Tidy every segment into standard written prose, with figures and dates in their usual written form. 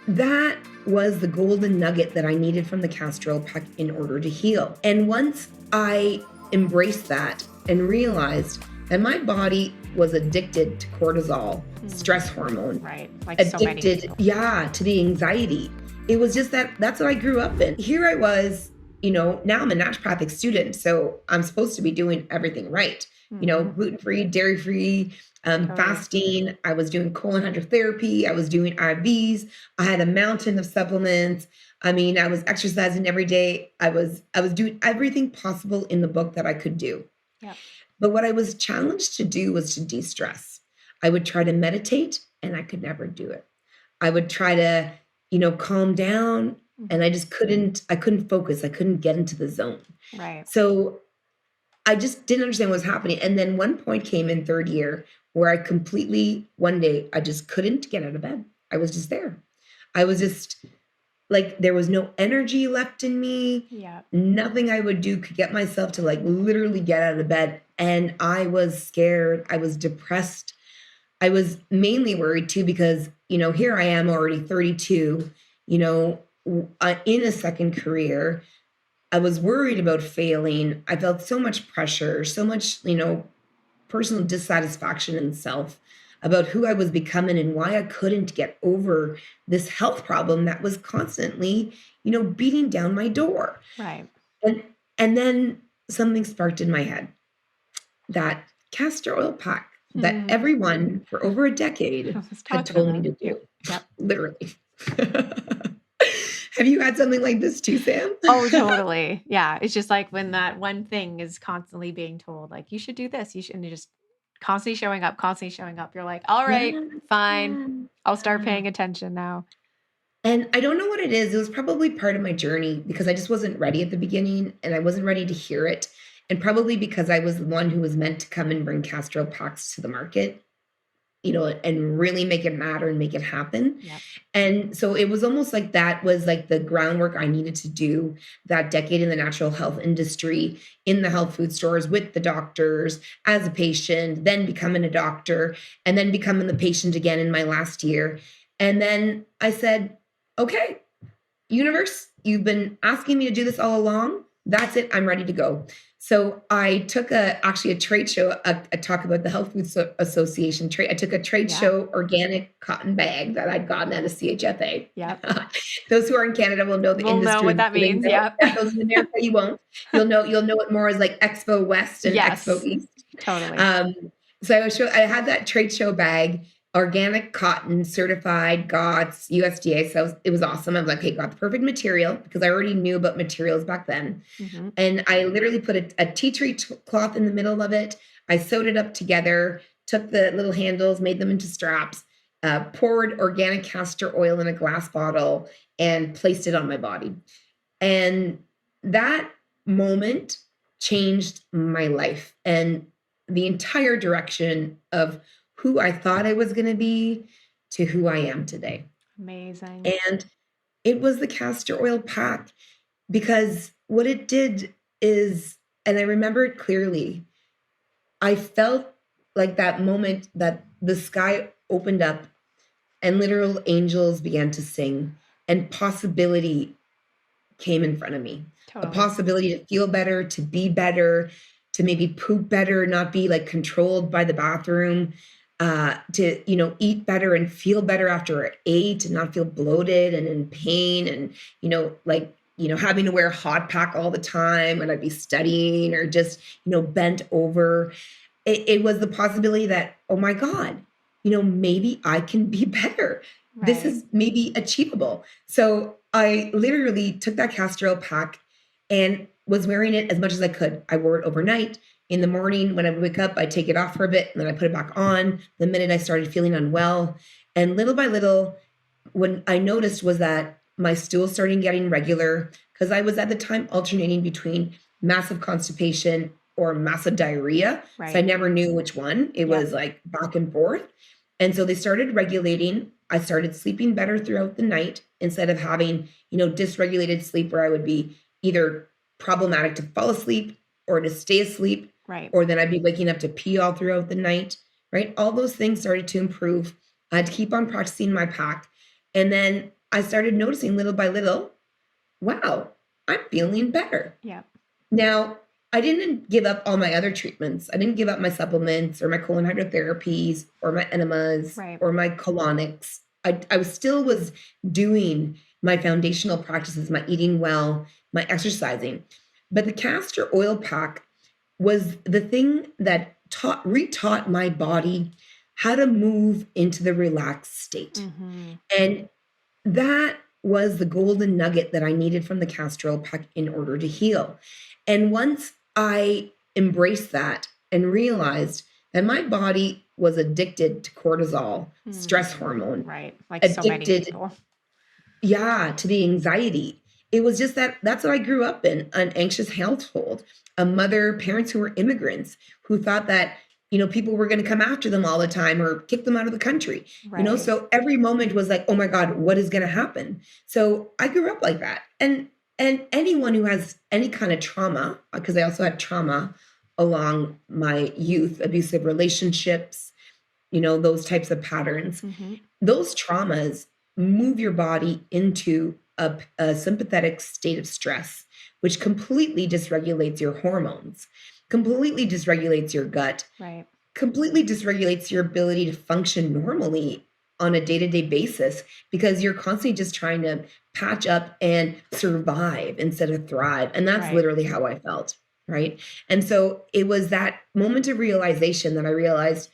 that was the golden nugget that I needed from the castor oil pack in order to heal. And once I embraced that and realized that my body was addicted to cortisol, stress hormone, Right. Like so many addicted, people. to the anxiety. It was just that's what I grew up in. Here I was, now I'm a naturopathic student, so I'm supposed to be doing everything right. Gluten-free, dairy-free, Totally. fasting. I was doing colon hydrotherapy. I was doing IVs. I had a mountain of supplements. I mean, I was exercising every day. I was doing everything possible in the book that I could do. Yeah. But what I was challenged to do was to de-stress. I would try to meditate and I could never do it. I would try to, calm down and I just couldn't focus. I couldn't get into the zone. Right. So I just didn't understand what was happening. And then one point came in third year where one day, I just couldn't get out of bed. I was just there. I was just like, there was no energy left in me. Yeah. Nothing I would do could get myself to like literally get out of bed. And I was scared. I was depressed. I was mainly worried too, because, here I am already 32, in a second career. I was worried about failing. I felt so much pressure, so much, personal dissatisfaction in self about who I was becoming and why I couldn't get over this health problem that was constantly, beating down my door. Right. And then something sparked in my head, that castor oil pack that everyone for over a decade had told me to do. Yep. Literally. Have you had something like this too, Sam? Oh, totally. Yeah. It's just like when that one thing is constantly being told, like, you should do this, and you're just constantly showing up. You're like, all right, fine. I'll start paying attention now. And I don't know what it is. It was probably part of my journey because I just wasn't ready at the beginning and I wasn't ready to hear it. And probably because I was the one who was meant to come and bring castor oil packs to the market, and really make it matter and make it happen. Yep. And so it was almost like that was like the groundwork I needed to do that decade in the natural health industry, in the health food stores with the doctors as a patient, then becoming a doctor, and then becoming the patient again in my last year. And then I said, okay, universe, you've been asking me to do this all along. That's it. I'm ready to go. So I took actually a trade show, a talk about the Health Food Association trade. I took a trade show organic cotton bag that I'd gotten at a CHFA. Yep. Those who are in Canada will know the We'll industry. know what that means. Yeah. Those in America, you won't. You'll know it more as like Expo West and Expo East. Totally. So I had that trade show bag, organic cotton, certified, GOTS, USDA. So it was awesome. I was like, hey, got the perfect material because I already knew about materials back then. And I literally put a tea tree cloth in the middle of it. I sewed it up together, took the little handles, made them into straps, poured organic castor oil in a glass bottle and placed it on my body. And that moment changed my life and the entire direction of who I thought I was going to be to who I am today. Amazing. And it was the castor oil pack, because what it did is, and I remember it clearly, I felt like that moment that the sky opened up and literal angels began to sing and possibility came in front of me. Totally. A possibility to feel better, to be better, to maybe poop better, not be like controlled by the bathroom, to, eat better and feel better after I ate and not feel bloated and in pain and, having to wear a hot pack all the time when I'd be studying or just, bent over. It was the possibility that, oh my God, maybe I can be better. Right. This is maybe achievable. So I literally took that castor oil pack and was wearing it as much as I could. I wore it overnight. In the morning, when I would wake up, I'd take it off for a bit and then I put it back on the minute I started feeling unwell. And little by little, what I noticed was that my stool started getting regular because I was at the time alternating between massive constipation or massive diarrhea. Right. So I never knew which one. It was like back and forth. And so they started regulating. I started sleeping better throughout the night instead of having, dysregulated sleep where I would be either problematic to fall asleep or to stay asleep. Right. Or then I'd be waking up to pee all throughout the night, right? All those things started to improve. I had to keep on practicing my pack. And then I started noticing little by little, wow, I'm feeling better. Yeah. Now, I didn't give up all my other treatments. I didn't give up my supplements or my colon hydrotherapies or my enemas Right. or my colonics. I still was doing my foundational practices, my eating well, my exercising. But the castor oil pack was the thing that retaught my body how to move into the relaxed state. Mm-hmm. And that was the golden nugget that I needed from the castor oil pack in order to heal. And once I embraced that and realized that my body was addicted to cortisol, stress hormone, Right. Like so many addicted, people. yeah, to the anxiety. It was just that's what I grew up in, an anxious household, a mother, parents who were immigrants who thought that, people were going to come after them all the time or kick them out of the country. Right. So every moment was like, oh my God, what is going to happen? So I grew up like that. And anyone who has any kind of trauma, because I also had trauma along my youth, abusive relationships, those types of patterns, Mm-hmm. those traumas move your body into a sympathetic state of stress, which completely dysregulates your hormones, completely dysregulates your gut, Right. completely dysregulates your ability to function normally on a day-to-day basis because you're constantly just trying to patch up and survive instead of thrive. And that's Right. literally how I felt, right? And so it was that moment of realization that I realized,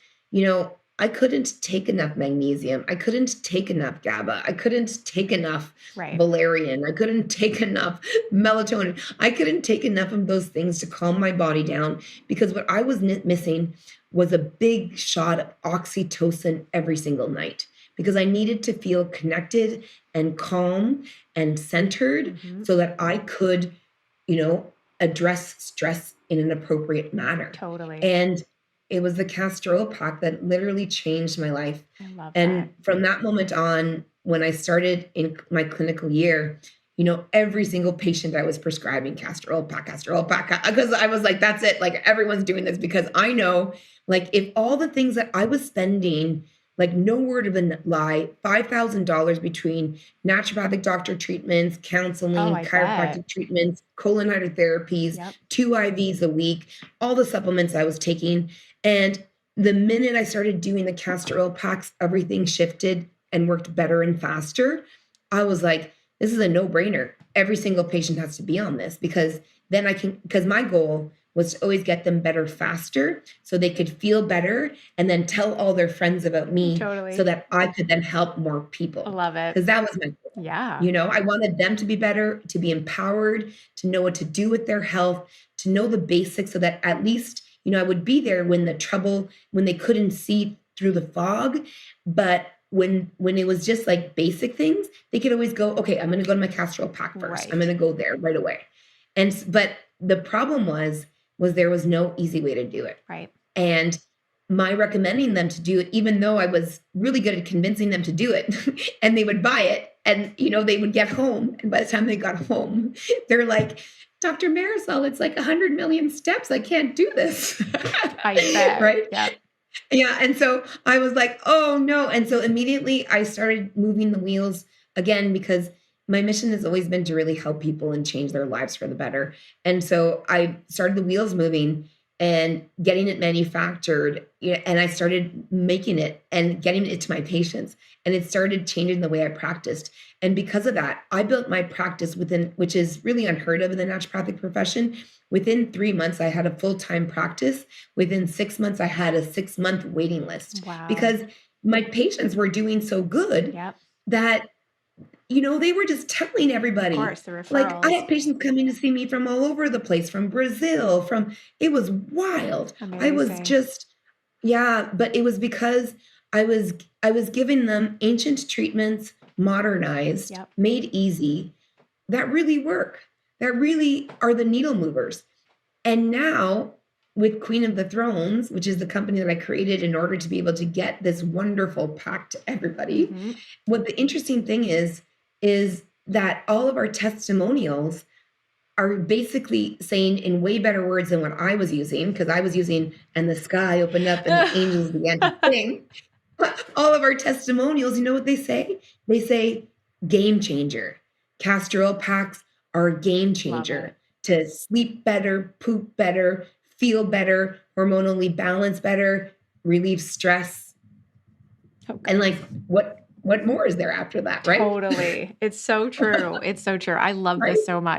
I couldn't take enough magnesium. I couldn't take enough GABA. I couldn't take enough Right. valerian. I couldn't take enough melatonin. I couldn't take enough of those things to calm my body down because what I was missing was a big shot of oxytocin every single night because I needed to feel connected and calm and centered Mm-hmm. so that I could, address stress in an appropriate manner. Totally. And it was the castor oil pack that literally changed my life. I love And that. from that moment on, when I started in my clinical year, every single patient I was prescribing castor oil pack, because I was like, that's it. Like everyone's doing this because I know, like, if all the things that I was spending, like no word of a lie, $5,000 between naturopathic doctor treatments, counseling, Oh, I chiropractic bet. treatments, colon hydrotherapies, Yep. 2 IVs a week, all the supplements I was taking. And the minute I started doing the castor oil packs, everything shifted and worked better and faster. I was like, this is a no-brainer. Every single patient has to be on this because then because my goal was to always get them better faster so they could feel better and then tell all their friends about me Totally. so that I could then help more I people. love it. Because that was my goal. Yeah. I wanted them to be better, to be empowered, to know what to do with their health, to know the basics so that at least, I would be there when they couldn't see through the fog. But when it was just like basic things, they could always go, okay, I'm going to go to my castor oil pack first. Right. I'm going to go there right away. But the problem was there was no easy way to do it. Right. And my recommending them to do it, even though I was really good at convincing them to do it and they would buy it and, they would get home. And by the time they got home, they're like, Dr. Marisol, it's like 100 million steps. I can't do this. I bet. Right? Yeah. Yeah. And so I was like, oh no. And so immediately I started moving the wheels again because my mission has always been to really help people and change their lives for the better. And so I started the wheels moving and getting it manufactured. And I started making it and getting it to my patients. And it started changing the way I practiced. And because of that, I built my practice which is really unheard of in the naturopathic profession. Within 3 months, I had a full-time practice. Within 6 months, I had a 6-month waiting list. Wow. Because my patients were doing so good Yep. that they were just telling everybody. Of course, the referrals. Like I had patients coming to see me from all over the place, from Brazil, it was wild. Amazing. I was just, yeah, but it was because I was giving them ancient treatments, modernized, Yep. made easy, that really work, that really are the needle movers. And now with Queen of the Thrones, which is the company that I created in order to be able to get this wonderful pack to everybody, Mm-hmm. what the interesting thing is that all of our testimonials are basically saying in way better words than what I was using, because I was using, and the sky opened up and the angels began to sing. All of our testimonials, you know what they say? They say, game changer. Castor oil packs are a game Love it. changer to sleep better, poop better, feel better, hormonally balance better, relieve stress. Okay. And like, what more is there after that, right? Totally. It's so true. It's so true. I love Right? this so much.